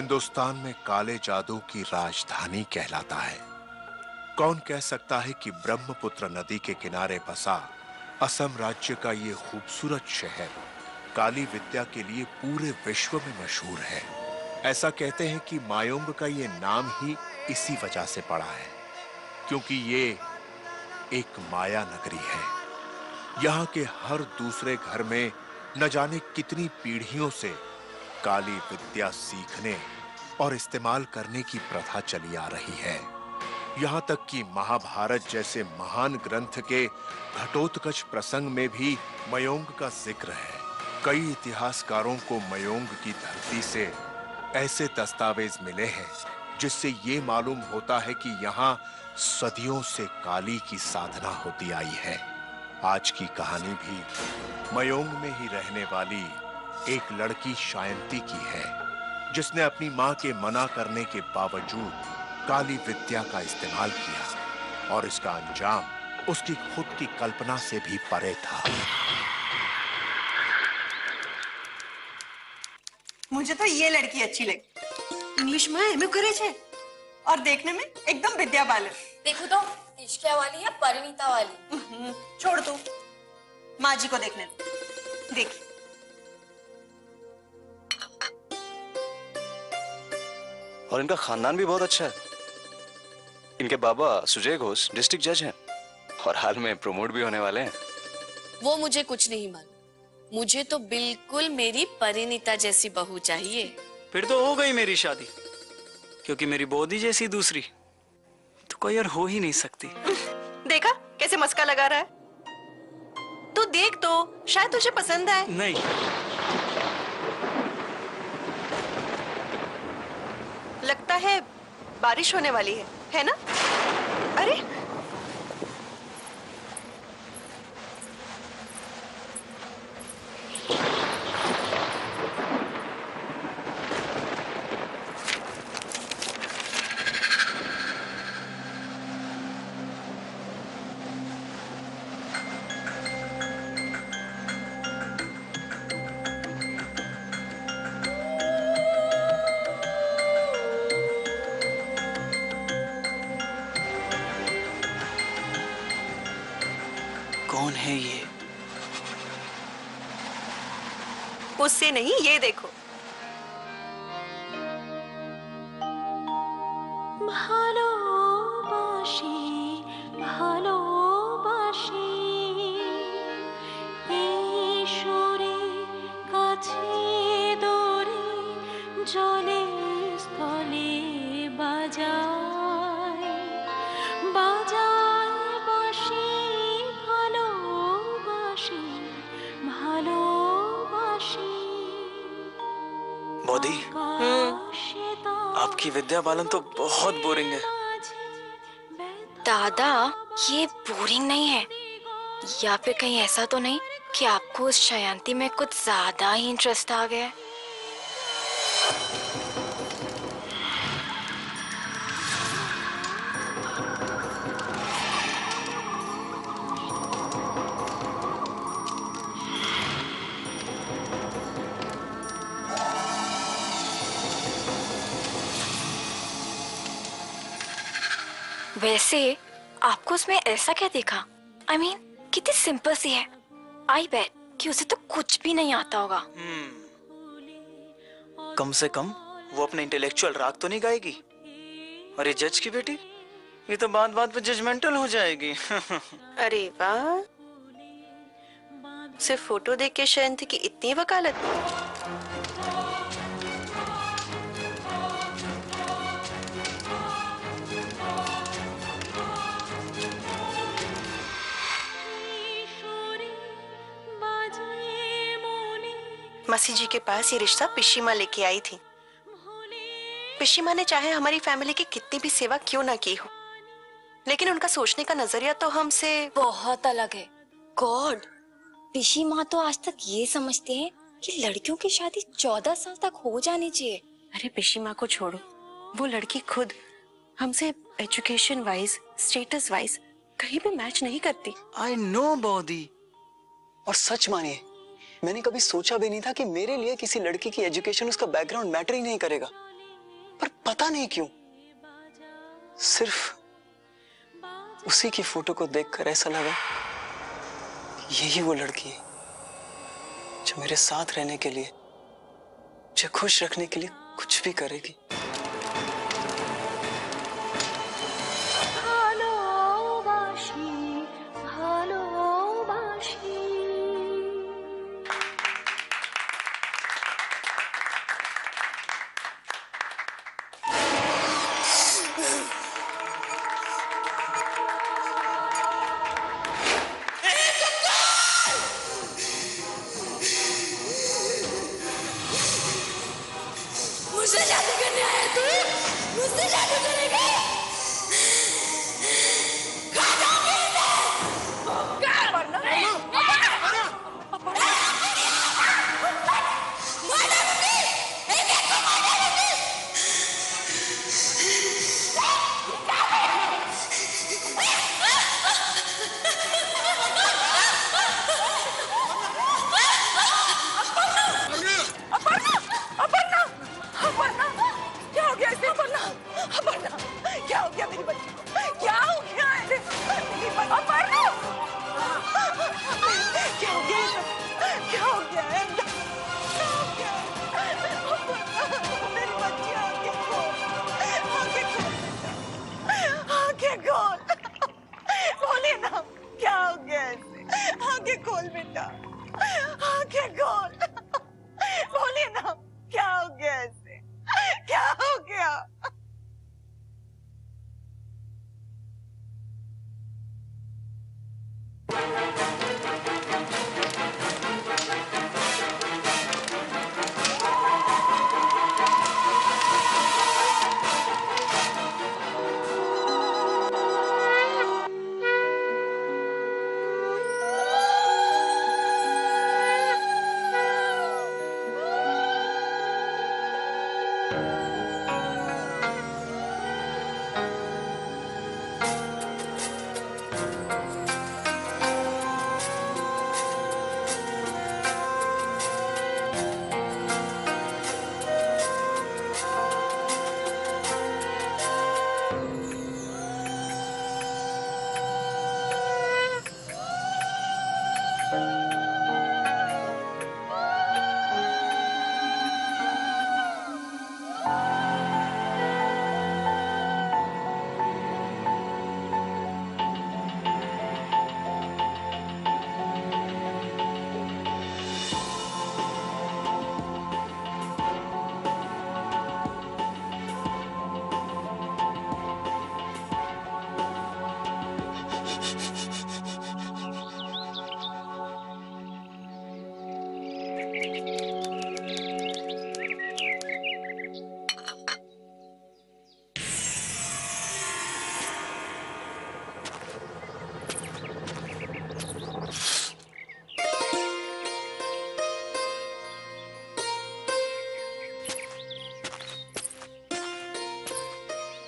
हिंदुस्तान में काले जादू की राजधानी कहलाता है। कौन कह सकता है कि ब्रह्मपुत्र नदी के किनारे बसा असम राज्य का ये खूबसूरत शहर काली विद्या के लिए पूरे विश्व में मशहूर है। ऐसा कहते हैं कि मायोंग का ये नाम ही इसी वजह से पड़ा है, क्योंकि ये एक माया नगरी है। यहाँ के हर दूसरे घर में न जाने कितनी पीढ़ियों से काली विद्या सीखने और इस्तेमाल करने की प्रथा चली आ रही है। यहाँ तक कि महाभारत जैसे महान ग्रंथ के घटोत्कच प्रसंग में भी मयोंग का जिक्र है। कई इतिहासकारों को मयोंग की धरती से ऐसे दस्तावेज मिले हैं जिससे ये मालूम होता है कि यहाँ सदियों से काली की साधना होती आई है। आज की कहानी भी मयोंग में ही रहने वाली एक लड़की शायंती की है, जिसने अपनी मां के मना करने के बावजूद काली विद्या का इस्तेमाल किया और इसका अंजाम उसकी खुद की कल्पना से भी परे था। मुझे तो ये लड़की अच्छी लगी। इंग्लिश में एमए करे छे और देखने में एकदम विद्या बालन। देखो तो इश्किया वाली या परिणीता वाली। छोड़ तू, माँ जी को देखने दे। देखी और इनका खानदान भी बहुत अच्छा है। इनके बाबा सुजय घोष डिस्ट्रिक्ट जज हैं और हाल में प्रमोट भी होने वाले हैं। वो मुझे कुछ नहीं मालूम, मुझे तो बिल्कुल मेरी परिणीता जैसी बहू चाहिए। फिर तो हो गई मेरी शादी, क्योंकि मेरी बोधी जैसी दूसरी तो कोई और हो ही नहीं सकती। देखा कैसे मस्का लगा रहा है। तू देख तो शायद तुझे पसंद आए। नहीं, लगता है बारिश होने वाली है ना? अरे कौन है ये? उससे नहीं, ये देखो। बोधी, आपकी विद्या बालन तो बहुत बोरिंग है। दादा, ये बोरिंग नहीं है, या फिर कहीं ऐसा तो नहीं कि आपको उस शायंती में कुछ ज्यादा ही इंटरेस्ट आ गया है? वैसे आपको उसमें ऐसा क्या देखा? I mean, कितनी सिंपल सी है। आई बेट कि उसे तो कुछ भी नहीं आता होगा। कम से कम वो अपने इंटेलेक्चुअल राग तो नहीं गाएगी। और ये जज की बेटी, ये तो बात बात पे जजमेंटल हो जाएगी। अरे वाह, सिर्फ फोटो देख के शायंती की इतनी वकालत। मसी जी के पास ये रिश्ता पिशी माँ लेके आई थी। पिशी माँ ने चाहे हमारी फैमिली की कितनी भी सेवा क्यों ना की हो, लेकिन उनका सोचने का नजरिया तो हमसे बहुत अलग है। गॉड, पिशी माँ तो आज तक ये समझते हैं कि लड़कियों की शादी 14 साल तक हो जानी चाहिए। अरे पिशी माँ को छोड़ो, वो लड़की खुद हमसे एजुकेशन वाइज, स्टेटस वाइज कहीं भी मैच नहीं करती। आई नो बोधी, और सच मानिए मैंने कभी सोचा भी नहीं था कि मेरे लिए किसी लड़की की एजुकेशन, उसका बैकग्राउंड मैटर ही नहीं करेगा। पर पता नहीं क्यों सिर्फ उसी की फोटो को देखकर ऐसा लगा यही वो लड़की है जो मेरे साथ रहने के लिए, मुझे खुश रखने के लिए कुछ भी करेगी। मुझसे शादी करने आया तू? मुझसे शादी करेगा? खा जाओगे इसे? क्या करना?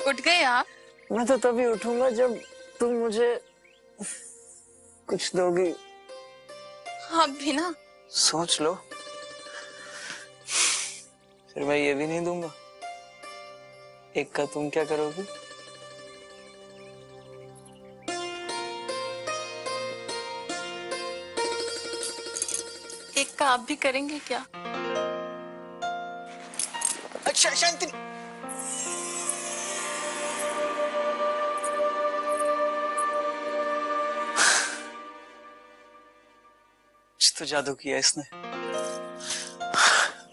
उठ गए आप? मैं तो तभी उठूंगा जब तुम मुझे कुछ दोगी। आप भी ना। सोच लो, फिर मैं ये भी नहीं दूंगा। एक का तुम क्या करोगी? एक का आप भी करेंगे क्या? अच्छा शांति, तो जादू किया इसने।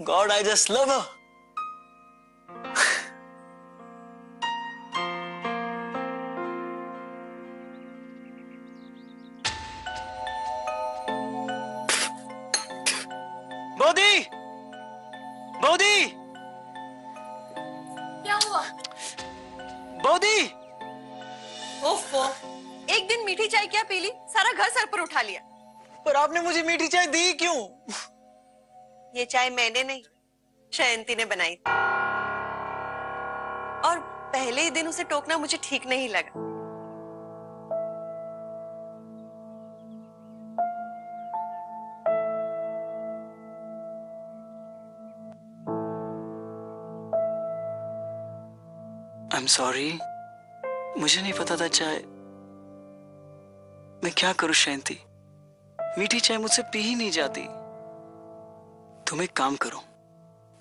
गॉड, आई जस्ट लव हर। बोधी, बोधी, क्या हुआ? बोधी! ओफो, एक दिन मीठी चाय क्या पी ली, सारा घर सर पर उठा लिया। पर आपने मुझे मीठी चाय दी क्यों? ये चाय मैंने नहीं, शयंती ने बनाई थी। और पहले ही दिन उसे टोकना मुझे ठीक नहीं लगा। सॉरी, मुझे नहीं पता था चाय। मैं क्या करूं शांति, मीठी चाय मुझसे पी ही नहीं जाती। तुम एक काम करो,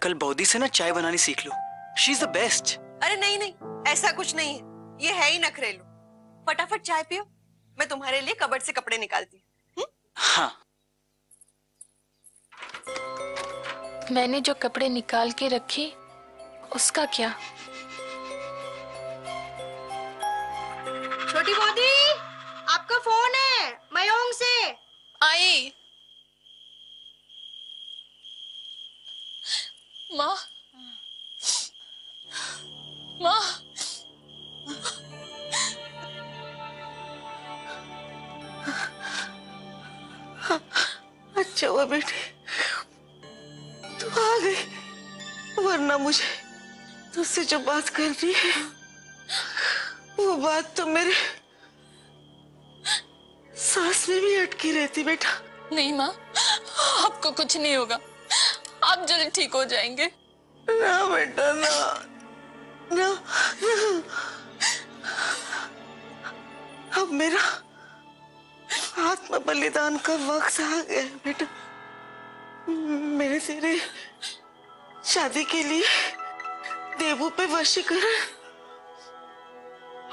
कल बौदी से ना चाय बनानी सीख लो। She is the best. अरे नहीं नहीं, ऐसा कुछ नहीं है, ये है ही नखरेलू। फटाफट चाय पियो, मैं तुम्हारे लिए कबर्ड से कपड़े निकालती हूँ। हाँ। मैंने जो कपड़े निकाल के रखे उसका क्या? छोटी बौदी, आपका फोन है, मयोंग से। आई माँ, माँ, अच्छा हुआ बेटी तू आ गई, वरना मुझे तुझसे जो बात करनी है वो बात तो मेरे सांस में भी अटकी रहती बेटा। नहीं माँ, आपको कुछ नहीं होगा, आप जल्द ठीक हो जाएंगे। ना बेटा ना, ना, ना। अब मेरा आत्म बलिदान का वक्त आ गया है बेटा। मेरे तेरे शादी के लिए देवू पे वशीकरण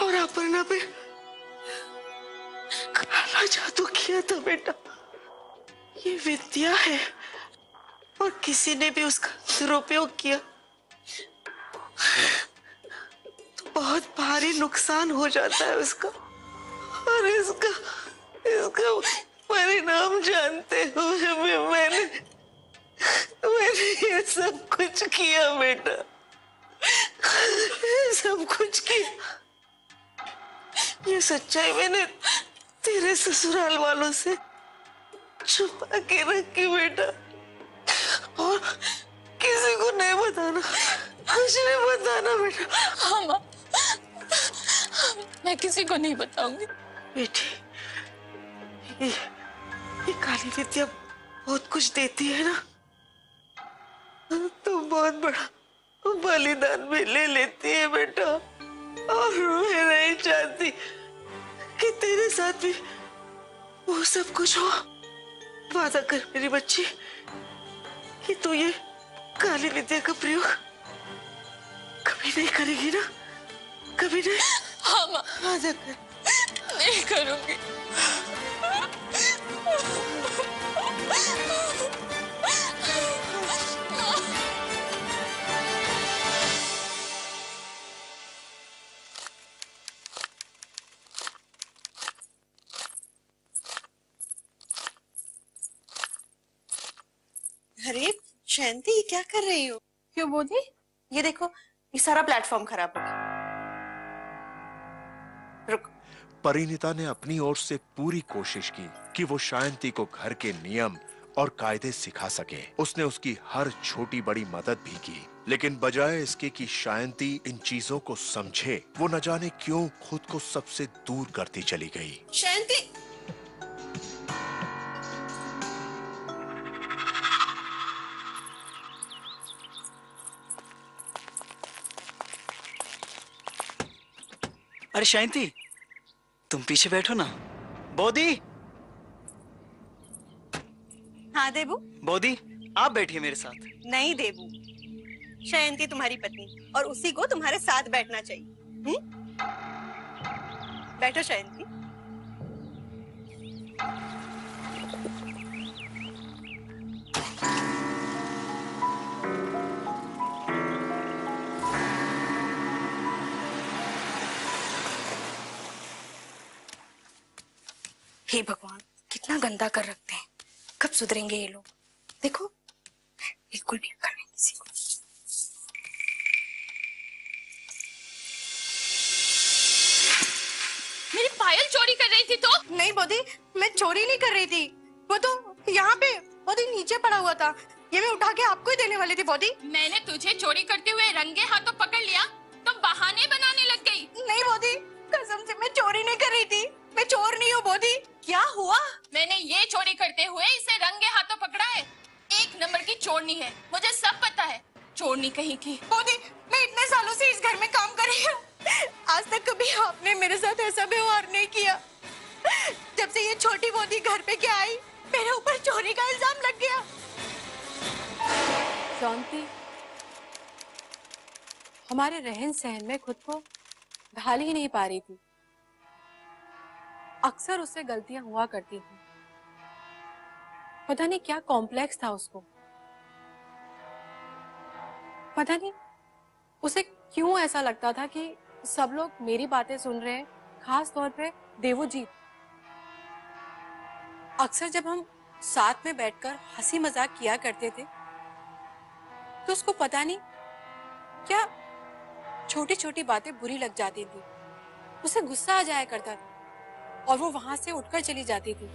और अपर्णा पे काला जादू किया था बेटा। ये विद्या है और किसी ने भी उसका दुरुपयोग किया तो बहुत भारी नुकसान हो जाता है उसका। और इसका परिणाम जानते हुए भी मैंने ये सब कुछ किया बेटा, सब कुछ किया। ये सच्चाई मैंने तेरे ससुराल वालों से छुपा के रखी बेटा, और किसी को नहीं बताना, कुछ नहीं बताना बेटा। हाँ माँ, मैं किसी को नहीं बताऊंगी। बेटी, ये काली विद्या बहुत कुछ देती है ना, तो बहुत बड़ा बलिदान भी ले लेती है बेटा। और मैं नहीं चाहती कि तेरे साथ भी वो सब कुछ हो। वादा कर मेरी बच्ची कि तू ये काली विद्या का प्रयोग कभी नहीं करेगी ना, कभी नहीं। हाँ माँ, वादा कर। नहीं करूंगी। अरे शांति, क्या कर रही हो? क्यों बोली? ये देखो, ये सारा प्लेटफॉर्म खराब हो गया। रुक। परिणीता ने अपनी ओर से पूरी कोशिश की कि वो शांति को घर के नियम और कायदे सिखा सके। उसने उसकी हर छोटी बड़ी मदद भी की, लेकिन बजाय इसके कि शांति इन चीजों को समझे, वो न जाने क्यों खुद को सबसे दूर करती चली गई। शांति, अरे शांति, तुम पीछे बैठो ना। बौदी, हाँ देबू। बौदी आप बैठिए मेरे साथ। नहीं देबू, शांति तुम्हारी पत्नी और उसी को तुम्हारे साथ बैठना चाहिए। बैठो शांति। हे भगवान, कितना गंदा कर रखते हैं। कब सुधरेंगे ये लोग? देखो, बिल्कुल भी अक्ल नहीं किसी को। मेरी पायल चोरी कर रही थी तो? नहीं बोधी, मैं चोरी नहीं कर रही थी। वो तो यहाँ पे बोधी नीचे पड़ा हुआ था, ये मैं उठा के आपको ही देने वाली थी। बोधी, मैंने तुझे चोरी करते हुए रंगे हाथों पकड़ लिया तो बहाने बनाने लग गई। नहीं बोधी, कसम से मैं चोरी नहीं कर रही थी। मैं चोर नहीं हूँ बोधी। क्या हुआ? मैंने ये चोरी करते हुए इसे रंगे हाथों पकड़ा है। एक नंबर की चोरनी है, मुझे सब पता है। चोरनी कहीं की। बोधी, मैं इतने सालों से इस घर में काम कर रही हूँ, आज तक कभी आपने मेरे साथ ऐसा व्यवहार नहीं किया। जब से ये छोटी मोटी घर पे क्या आई, मेरे ऊपर चोरी का इल्जाम लग गया। शांति हमारे रहन सहन में खुद को ढाल ही नहीं पा रही थी। अक्सर उससे गलतियां हुआ करती थी। पता नहीं क्या कॉम्प्लेक्स था उसको। पता नहीं उसे क्यों ऐसा लगता था कि सब लोग मेरी बातें सुन रहे हैं, खास तौर पे देवोजीत। अक्सर जब हम साथ में बैठकर हंसी मजाक किया करते थे तो उसको पता नहीं क्या छोटी छोटी बातें बुरी लग जाती थी। उसे गुस्सा आ जाया करता था और वो वहां से उठकर चली जाती थी।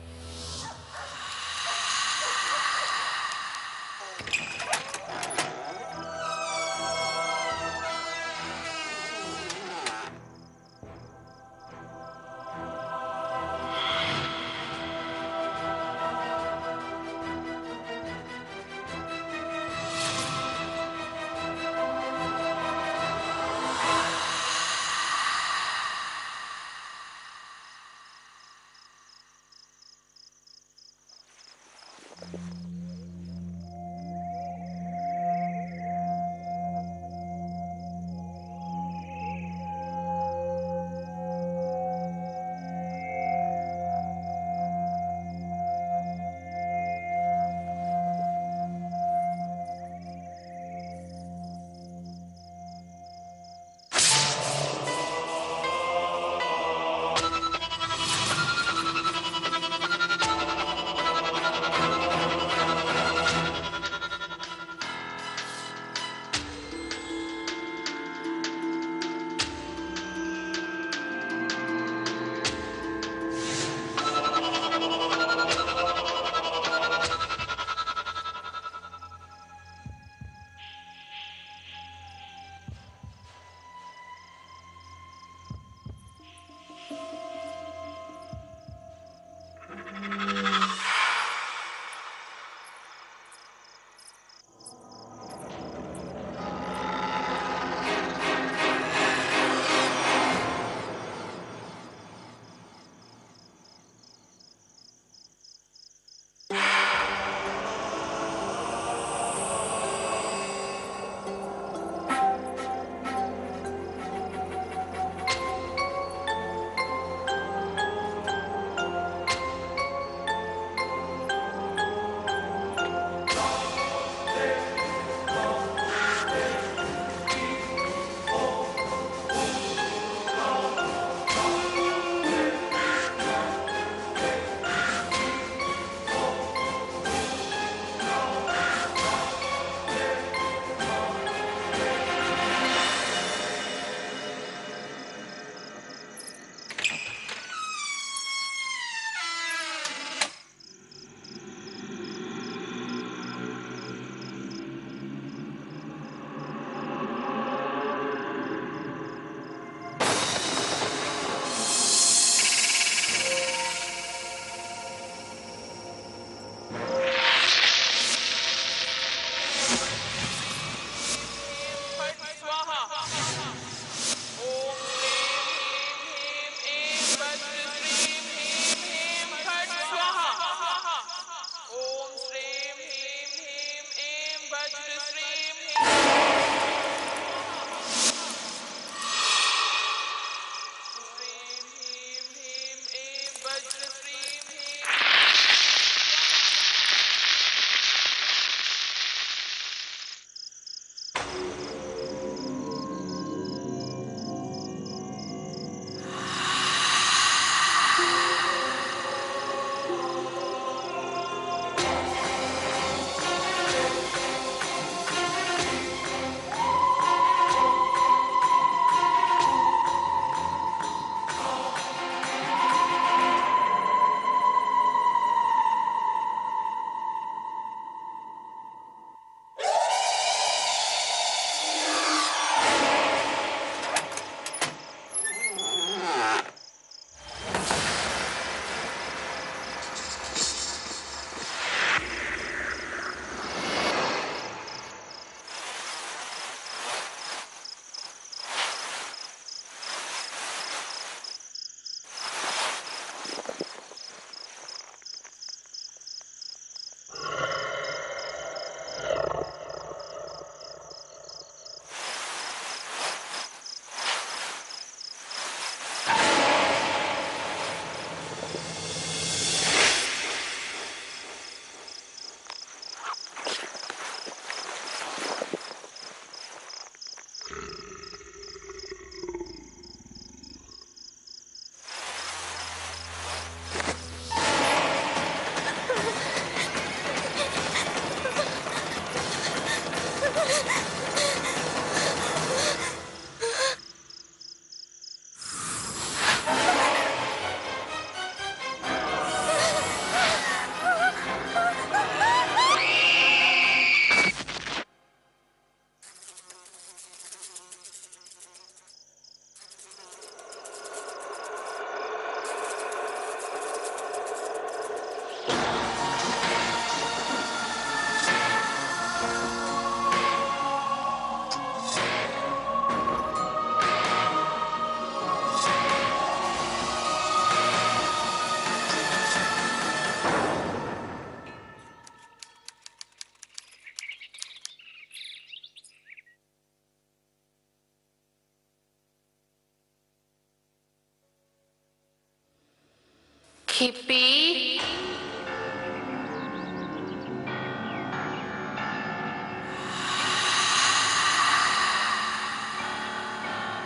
हिप्पी,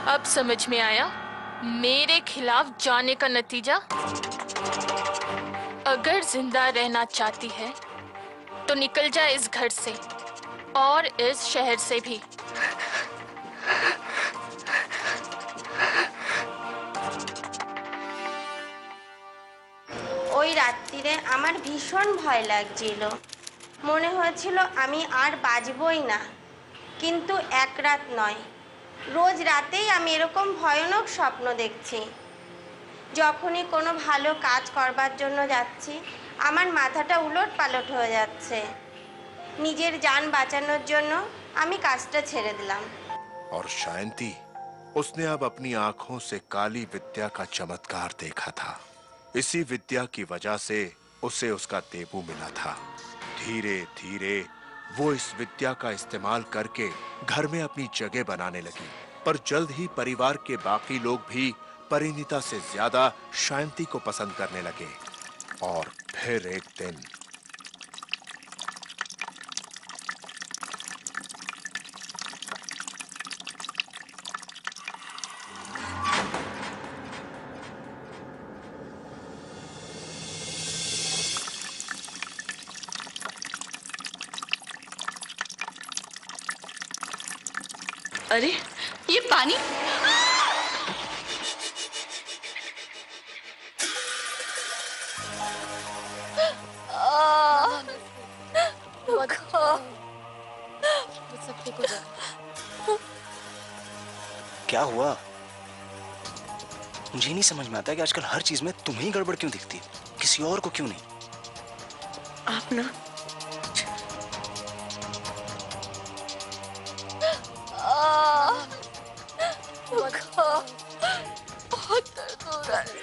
अब समझ में आया मेरे खिलाफ जाने का नतीजा। अगर जिंदा रहना चाहती है तो निकल जा इस घर से और इस शहर से भी। ওই রাত্রিরে আমার ভীষণ ভয় লাগছিল, মনে হয়েছিল আমি আর বাঁচবই না। কিন্তু এক রাত নয়, রোজ রাতেই আমি এরকম ভয়ানক স্বপ্ন দেখছি। যখনই কোনো ভালো কাজ করবার জন্য যাচ্ছি আমার মাথাটা উলটপালট হয়ে যাচ্ছে। নিজের জান বাঁচানোর জন্য আমি কাজটা ছেড়ে দিলাম। और शायंती, उसने अब अपनी आंखों से काली विद्या का चमत्कार देखा था। इसी विद्या की वजह से उसे उसका देबू मिला था। धीरे धीरे वो इस विद्या का इस्तेमाल करके घर में अपनी जगह बनाने लगी। पर जल्द ही परिवार के बाकी लोग भी परिणीता से ज्यादा शांति को पसंद करने लगे। और फिर एक दिन अरे ये पानी! क्या हुआ? मुझे नहीं समझ में आता कि आजकल हर चीज में तुम्हें ही गड़बड़ क्यों दिखती है, किसी और को क्यों नहीं? आप ना बहुत दर्द हो रहा है।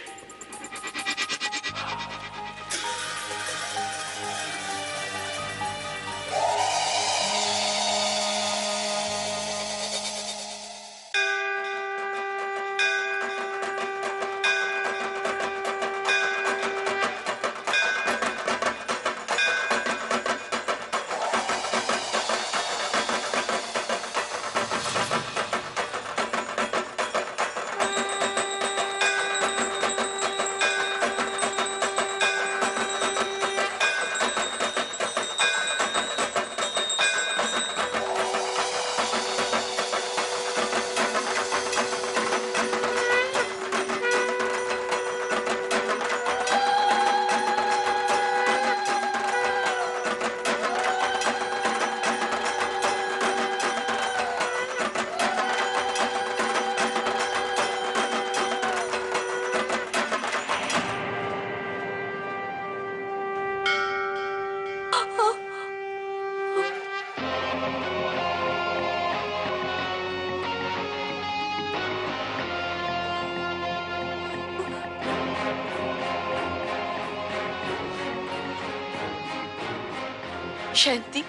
शांति,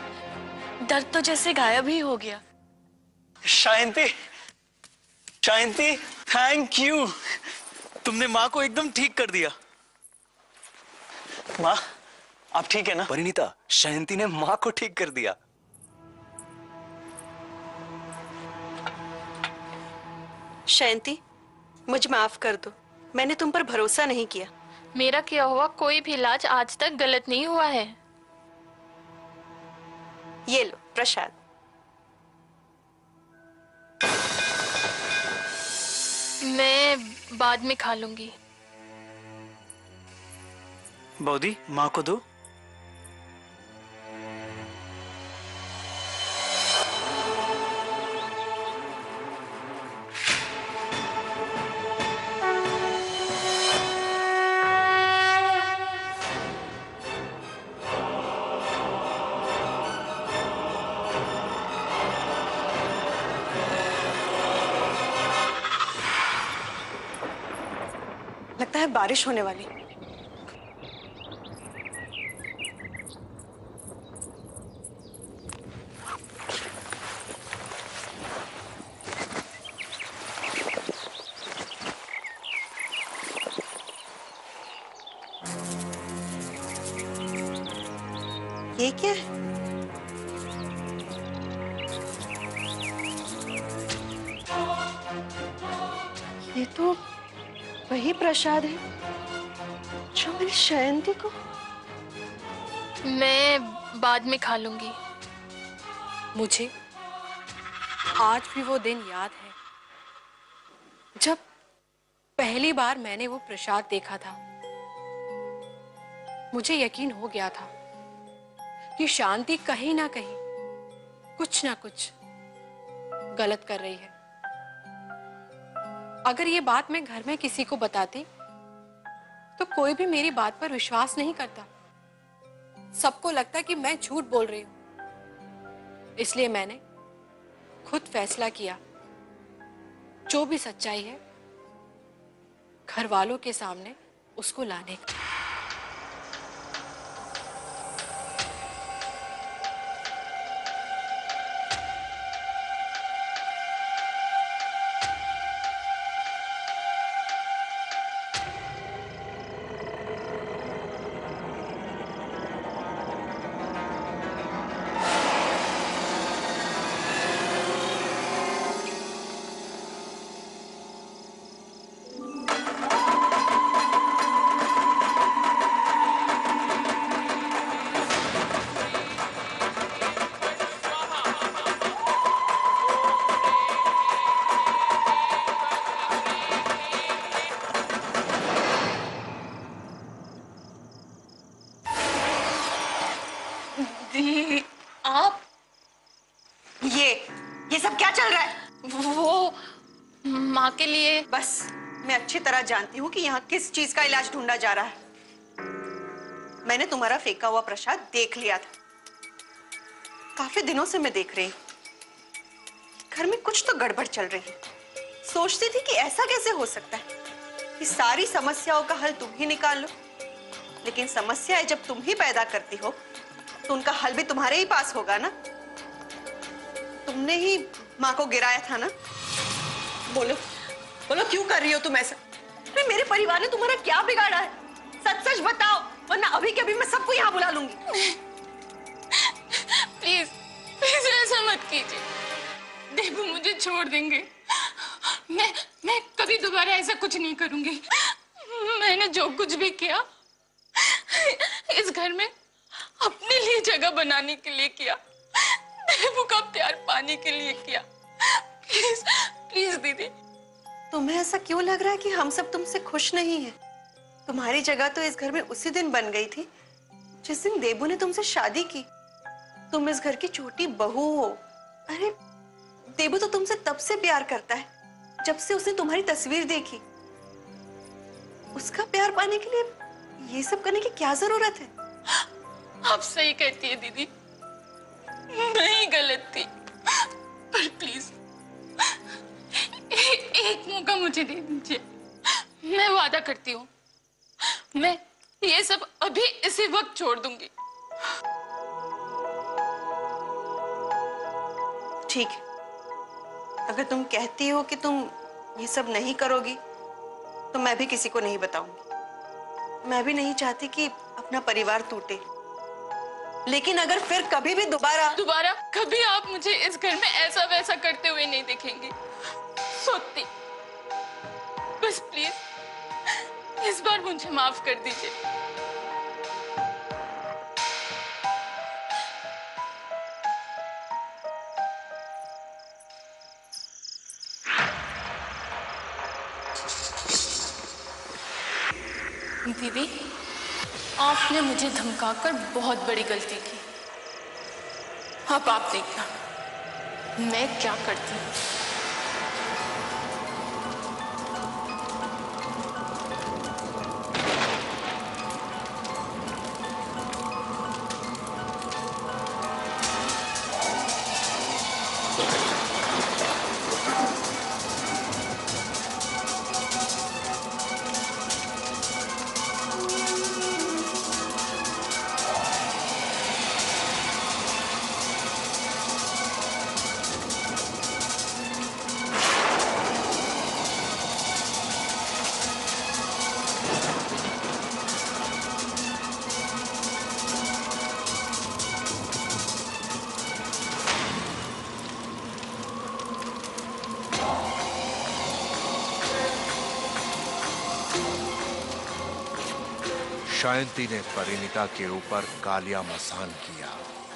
दर्द तो जैसे गायब ही हो गया। शांति, शांति, थैंक यू। तुमने माँ को एकदम ठीक कर दिया। माँ, आप ठीक है ना? परिणीता, शांति ने माँ को ठीक कर दिया। शांति, मुझे माफ कर दो, मैंने तुम पर भरोसा नहीं किया। मेरा किया हुआ कोई भी इलाज आज तक गलत नहीं हुआ है। ये लो प्रसाद। मैं बाद में खा लूंगी। बौदी, माँ को दो। लगता है बारिश होने वाली। ये क्या है? ये तो वही प्रसाद है जो मेरी शांति को। मैं बाद में खा लूंगी। मुझे आज भी वो दिन याद है जब पहली बार मैंने वो प्रसाद देखा था। मुझे यकीन हो गया था कि शांति कहीं ना कहीं कुछ ना कुछ गलत कर रही है। अगर ये बात मैं घर में किसी को बताती तो कोई भी मेरी बात पर विश्वास नहीं करता। सबको लगता कि मैं झूठ बोल रही हूं। इसलिए मैंने खुद फैसला किया, जो भी सच्चाई है घर वालों के सामने उसको लाने का। आप ये सब क्या चल रहा है? वो माँ के लिए। बस मैं अच्छी तरह जानती हूँ कि यहाँ किस चीज का इलाज ढूंढा जा रहा है। मैंने तुम्हारा फेंका हुआ प्रसाद देख लिया था। काफी दिनों से मैं देख रही हूँ घर में कुछ तो गड़बड़ चल रही है। सोचती थी कि ऐसा कैसे हो सकता है कि सारी समस्याओं का हल तुम ही निकाल लो, लेकिन समस्याएं जब तुम ही पैदा करती हो तो उनका हल भी तुम्हारे ही पास होगा ना। तुमने ही माँ को गिराया था ना। बोलो बोलो, क्यों कर रही हो तुम ऐसा? अरे मेरे परिवार ने तुम्हारा क्या बिगाड़ा है? सच सच बताओ, वरना अभी के अभी मैं सबको यहाँ बुला लूंगी। प्लीज प्लीज ऐसा मत कीजिए। देबू मुझे छोड़ देंगे। मैं कभी दोबारा ऐसा कुछ नहीं करूंगी। मैंने जो कुछ भी किया इस घर में अपने लिए जगह बनाने के लिए किया, देबू का प्यार पाने के लिए किया। प्लीज प्लीज दीदी। तुम्हें ऐसा क्यों लग रहा है कि हम सब तुमसे खुश नहीं हैं? तुम्हारी जगह तो इस घर में उसी दिन बन गई थी जिस दिन देबू ने तुमसे शादी की। तुम इस घर की छोटी बहू हो। अरे देबू तो तुमसे तब से प्यार करता है जब से उसने तुम्हारी तस्वीर देखी। उसका प्यार पाने के लिए ये सब करने की क्या जरूरत है? आप सही कहती है दीदी, मैं ही गलत थी। पर प्लीज एक मौका मुझे दे दीजिए। मैं वादा करती हूँ मैं ये सब अभी इसी वक्त छोड़ दूंगी। ठीक है, अगर तुम कहती हो कि तुम ये सब नहीं करोगी तो मैं भी किसी को नहीं बताऊंगी। मैं भी नहीं चाहती कि अपना परिवार टूटे, लेकिन अगर फिर कभी भी दोबारा कभी आप मुझे इस घर में ऐसा वैसा करते हुए नहीं देखेंगे। सोती, बस प्लीज इस बार मुझे माफ कर दीजिए। दीदी, आपने मुझे धमकाकर बहुत बड़ी गलती की। अब आप देखना मैं क्या करती हूँ। शायंती ने परिणीता के ऊपर कालिया मसान किया।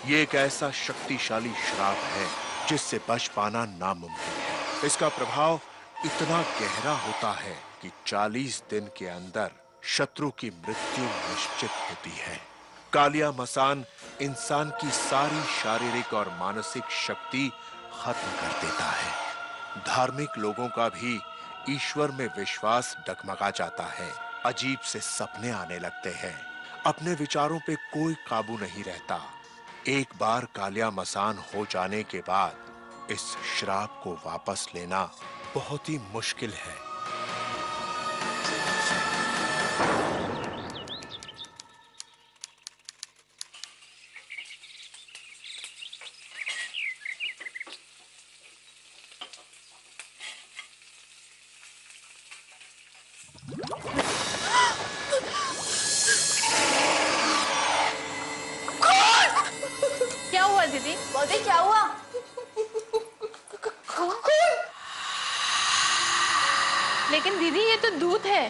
ये एक ऐसा शक्तिशाली श्राप है जिससे बच पाना नामुमकिन है। इसका प्रभाव इतना गहरा होता है कि 40 दिन के अंदर शत्रु की मृत्यु निश्चित होती है। कालिया मसान इंसान की सारी शारीरिक और मानसिक शक्ति खत्म कर देता है। धार्मिक लोगों का भी ईश्वर में विश्वास डगमगा जाता है। अजीब से सपने आने लगते हैं। अपने विचारों पे कोई काबू नहीं रहता। एक बार कालिया मसान हो जाने के बाद इस श्राप को वापस लेना बहुत ही मुश्किल है। दीदी, बोलते क्या हुआ? लेकिन दीदी ये तो दूध है।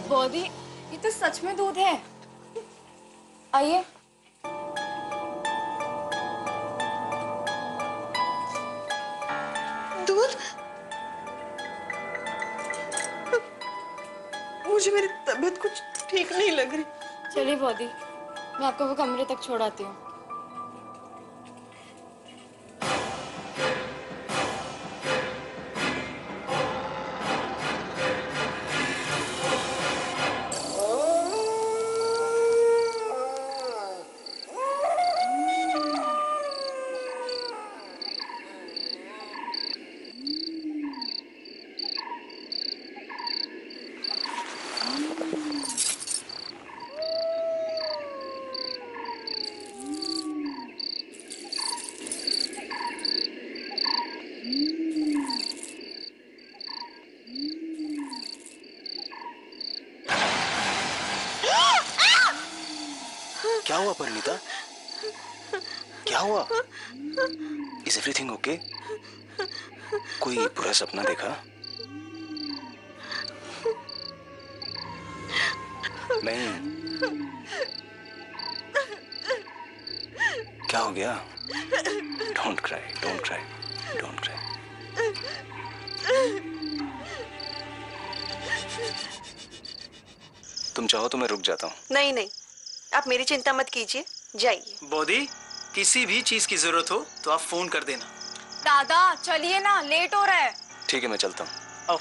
बॉडी, ये तो सच में दूध है। आइए। दूध? मुझे मेरी तबीयत कुछ ठीक नहीं लग रही। चलिए बॉडी, मैं आपको वो कमरे तक छोड़ाती हूँ। क्या हुआ परिणीता? क्या हुआ? Is everything okay? कोई बुरा सपना देखा? नहीं। क्या हो गया? Don't cry, don't cry, don't cry. तुम चाहो तो मैं रुक जाता हूँ। नहीं नहीं, आप मेरी चिंता मत कीजिए, जाइए। बॉडी, किसी भी चीज की जरूरत हो तो आप फोन कर देना। दादा चलिए ना, लेट हो रहा है। ठीक है, मैं चलता हूँ। आओ।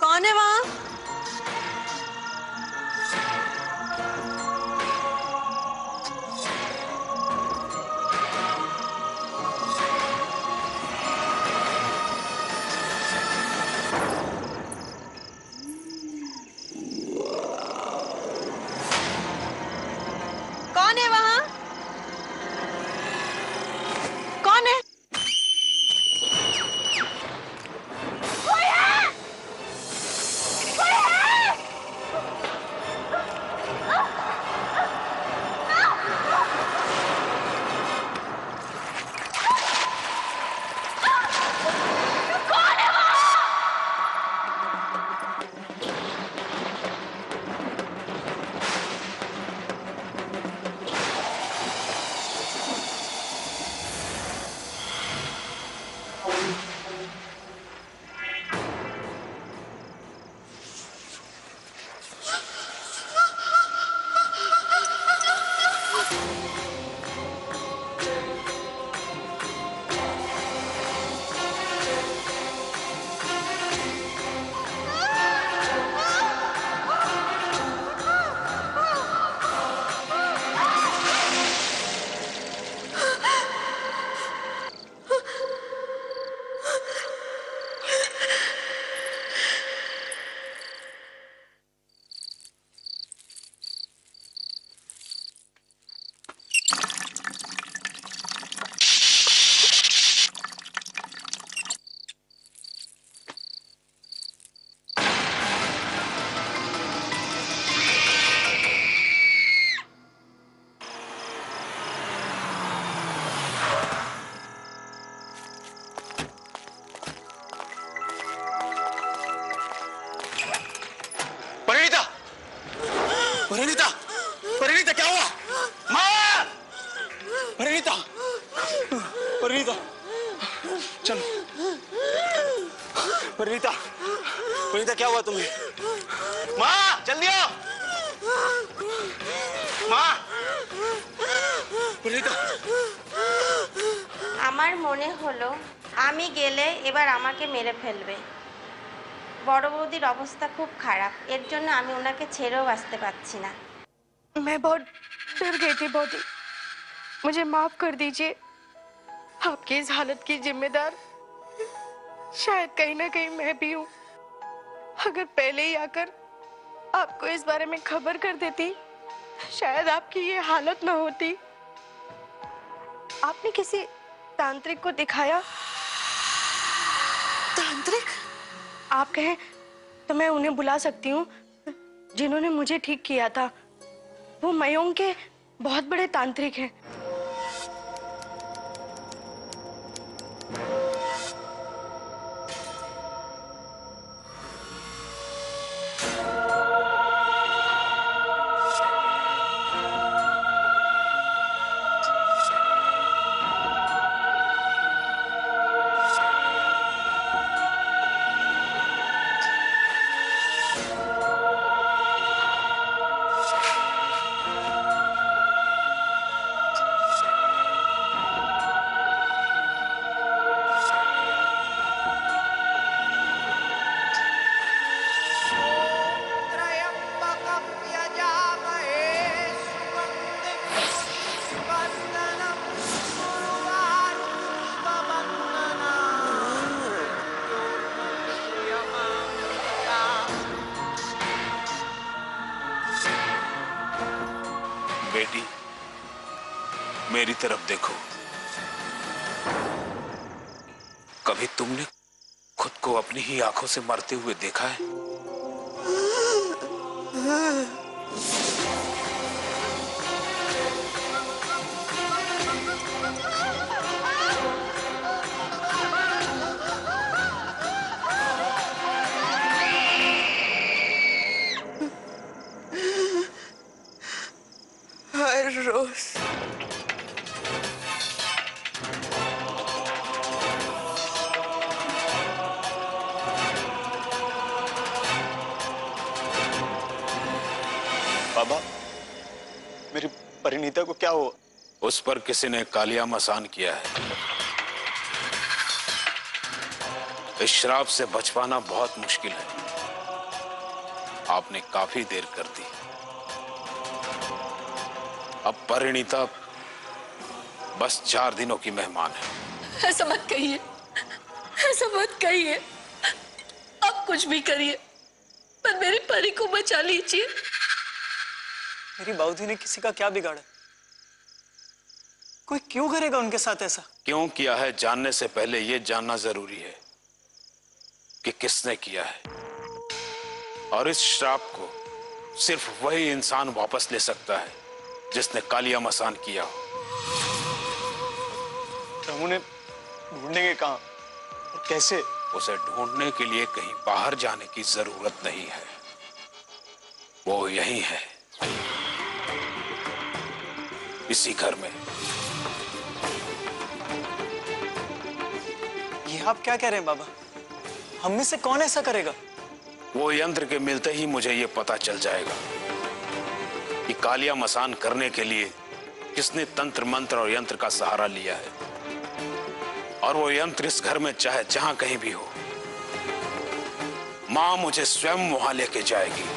कौन है वहाँ? परिणीता चलो। परिणीता, परिणीता क्या हुआ तुम्हें? माँ जल्दी आओ। माँ, परिणीता। আমার মনে হলো আমি গেলে এবার আমাকে মেরে ফেলবে। বড় বৌদির অবস্থা খুব খারাপ, এর জন্য আমি ওনাকে ছেড়েও বাঁচতে পারছি না। मैं बहुत डर गई थी बॉडी, मुझे माफ कर दीजिए। आपकी इस हालत की जिम्मेदार शायद कहीं ना कहीं मैं भी हूँ। अगर पहले ही आकर आपको इस बारे में खबर कर देती, शायद आपकी ये हालत न होती। आपने किसी तांत्रिक को दिखाया? तांत्रिक? आप कहें तो मैं उन्हें बुला सकती हूँ, जिन्होंने मुझे ठीक किया था। वो मयोंग के बहुत बड़े तांत्रिक हैं। बेटी, मेरी तरफ देखो। कभी तुमने खुद को अपनी ही आंखों से मरते हुए देखा है? हर रोज बाबा, मेरी परिणीता को क्या हुआ? उस पर किसी ने कालिया मसान किया है। इस श्राप से बच पाना बहुत मुश्किल है। आपने काफी देर कर दी। अब परिणीता बस 4 दिनों की मेहमान है। ऐसा मत कहिए, ऐसा मत कहिए। आप कुछ भी करिए, पर मेरी परी को बचा लीजिए। मेरी बाबूजी ने किसी का क्या बिगाड़ा? कोई क्यों करेगा उनके साथ ऐसा? क्यों किया है जानने से पहले यह जानना जरूरी है कि किसने किया है। और इस श्राप को सिर्फ वही इंसान वापस ले सकता है जिसने कालिया मसान किया हो। हम उन्हें ढूंढेंगे कहां और कैसे? उसे ढूंढने के लिए कहीं बाहर जाने की जरूरत नहीं है, वो यहीं है, इसी घर में। ये आप क्या कह रहे हैं बाबा? हम में से कौन ऐसा करेगा? वो यंत्र के मिलते ही मुझे ये पता चल जाएगा कि कालिया मसान करने के लिए किसने तंत्र मंत्र और यंत्र का सहारा लिया है। और वो यंत्र इस घर में चाहे जहां कहीं भी हो, मां मुझे स्वयं वहां लेके जाएगी।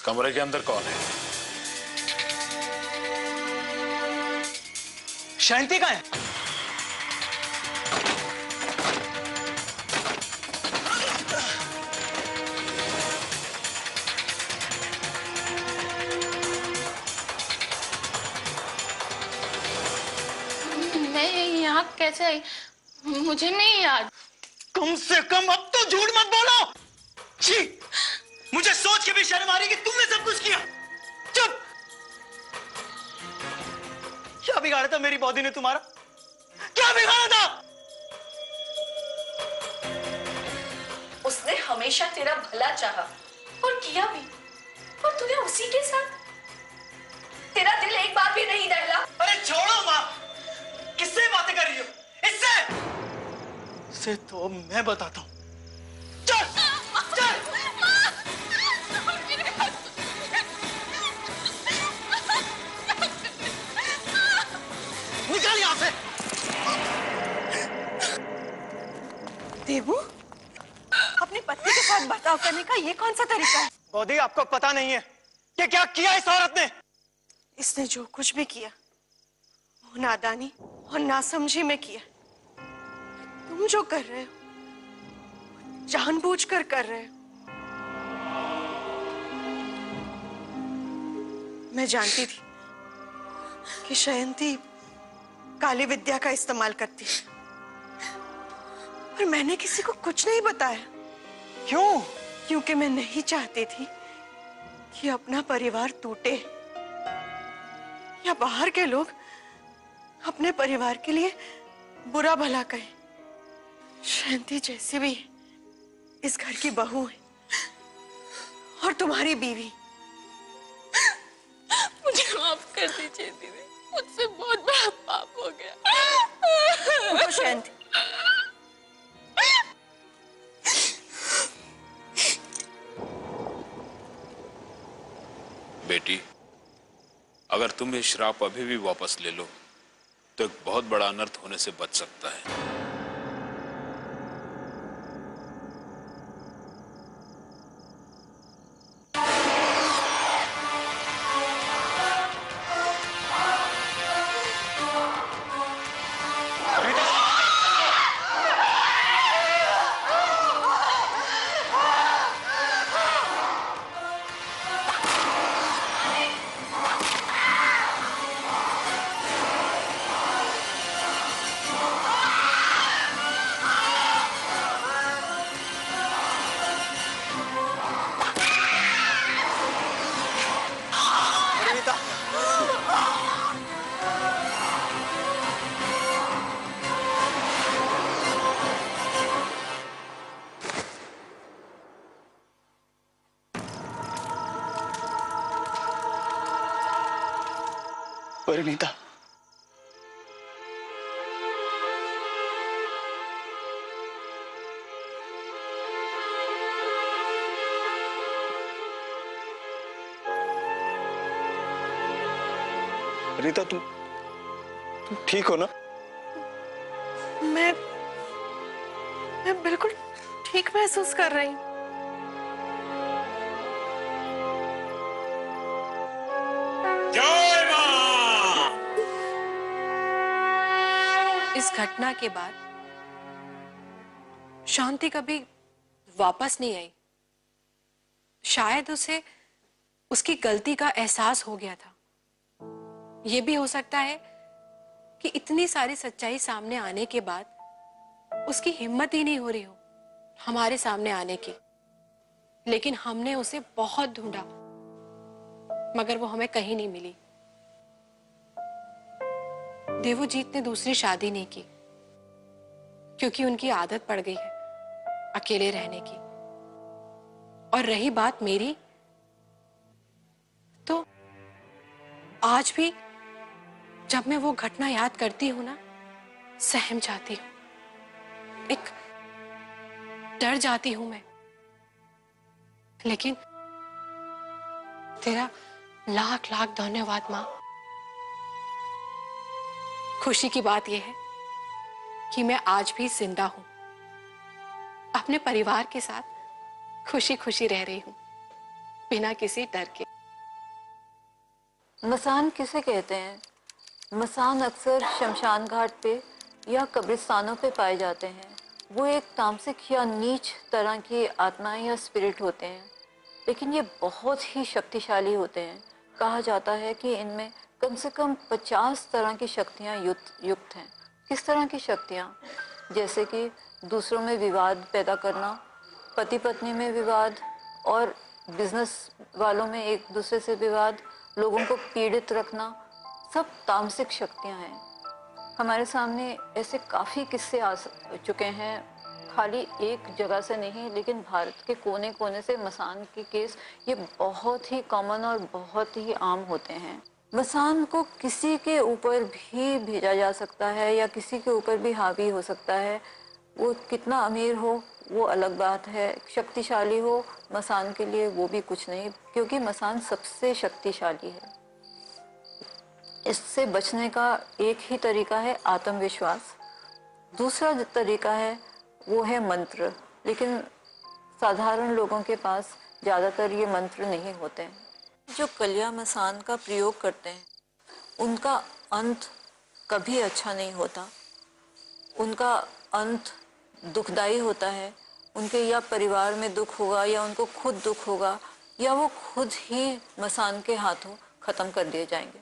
कमरे के अंदर कौन है? शांति कहाँ है? मैं यहाँ कैसे आई मुझे नहीं याद। कम से कम अब तो झूठ मत बोलो। छी, मुझे सोच के भी शर्म आ रही कि तुमने सब कुछ किया। चुप। क्या बिगाड़ा था मेरी बॉडी ने तुम्हारा? क्या बिगाड़ा था? उसने हमेशा तेरा भला चाहा और किया भी, और तूने उसी के साथ, तेरा दिल एक बार भी नहीं दहला। अरे छोड़ो माँ, किससे बातें कर रही हो? इससे तो मैं बताता हूँ। चल चल। निकल यहाँ से। देवू, अपनी पत्नी के साथ बर्ताव करने का ये कौन सा तरीका है? बॉडी, आपको पता नहीं है कि क्या किया इस औरत ने? इसने जो कुछ भी किया वो नादानी और नासमझी में किया। तुम जो कर रहे हो जानबूझकर कर रहे हो। मैं जानती थी कि शयंती काली विद्या का इस्तेमाल करती है, पर मैंने किसी को कुछ नहीं बताया। क्यों? क्योंकि मैं नहीं चाहती थी कि अपना परिवार टूटे या बाहर के लोग अपने परिवार के लिए बुरा भला कहें। शांति जैसी भी इस घर की बहू है और तुम्हारी बीवी। मुझे माफ कर दीजिए दीदी, मुझसे बहुत बड़ा पाप हो गया। उठो शांति। बेटी, अगर तुम ये श्राप अभी भी वापस ले लो तो एक बहुत बड़ा अनर्थ होने से बच सकता है। परिणीता, परिणीता, तुम ठीक हो ना? मैं बिल्कुल ठीक महसूस कर रही हूँ। इस घटना के बाद शांति कभी वापस नहीं आई। शायद उसे उसकी गलती का एहसास हो गया था। यह भी हो सकता है कि इतनी सारी सच्चाई सामने आने के बाद उसकी हिम्मत ही नहीं हो रही हो हमारे सामने आने की। लेकिन हमने उसे बहुत ढूंढा मगर वो हमें कहीं नहीं मिली। देवजीत ने दूसरी शादी नहीं की क्योंकि उनकी आदत पड़ गई है अकेले रहने की। और रही बात मेरी, तो आज भी जब मैं वो घटना याद करती हूं ना, सहम जाती हूं, एक डर जाती हूं मैं। लेकिन तेरा लाख लाख धन्यवाद मां। खुशी की बात यह है कि मैं आज भी जिंदा हूं, अपने परिवार के साथ खुशी खुशी रह रही हूं। बिना किसी डर के। मसान किसे कहते हैं? मसान अक्सर शमशान घाट पे या कब्रिस्तानों पे पाए जाते हैं। वो एक तामसिक या नीच तरह की आत्माएं या स्पिरिट होते हैं, लेकिन ये बहुत ही शक्तिशाली होते हैं। कहा जाता है कि इनमें कम से कम 50 तरह की शक्तियाँ युक्त हैं। किस तरह की शक्तियाँ? जैसे कि दूसरों में विवाद पैदा करना, पति पत्नी में विवाद, और बिजनेस वालों में एक दूसरे से विवाद, लोगों को पीड़ित रखना, सब तामसिक शक्तियाँ हैं। हमारे सामने ऐसे काफ़ी किस्से आ चुके हैं, खाली एक जगह से नहीं, लेकिन भारत के कोने कोने से मसान के केस ये बहुत ही कॉमन और बहुत ही आम होते हैं। मसान को किसी के ऊपर भी भेजा जा सकता है या किसी के ऊपर भी हावी हो सकता है। वो कितना अमीर हो वो अलग बात है, शक्तिशाली हो, मसान के लिए वो भी कुछ नहीं, क्योंकि मसान सबसे शक्तिशाली है। इससे बचने का एक ही तरीका है आत्मविश्वास। दूसरा तरीका है वो है मंत्र, लेकिन साधारण लोगों के पास ज़्यादातर ये मंत्र नहीं होते हैं। जो कलिया मसान का प्रयोग करते हैं उनका अंत कभी अच्छा नहीं होता। उनका अंत दुखदाई होता है। उनके या परिवार में दुख होगा या उनको खुद दुख होगा या वो खुद ही मसान के हाथों ख़त्म कर दिए जाएंगे।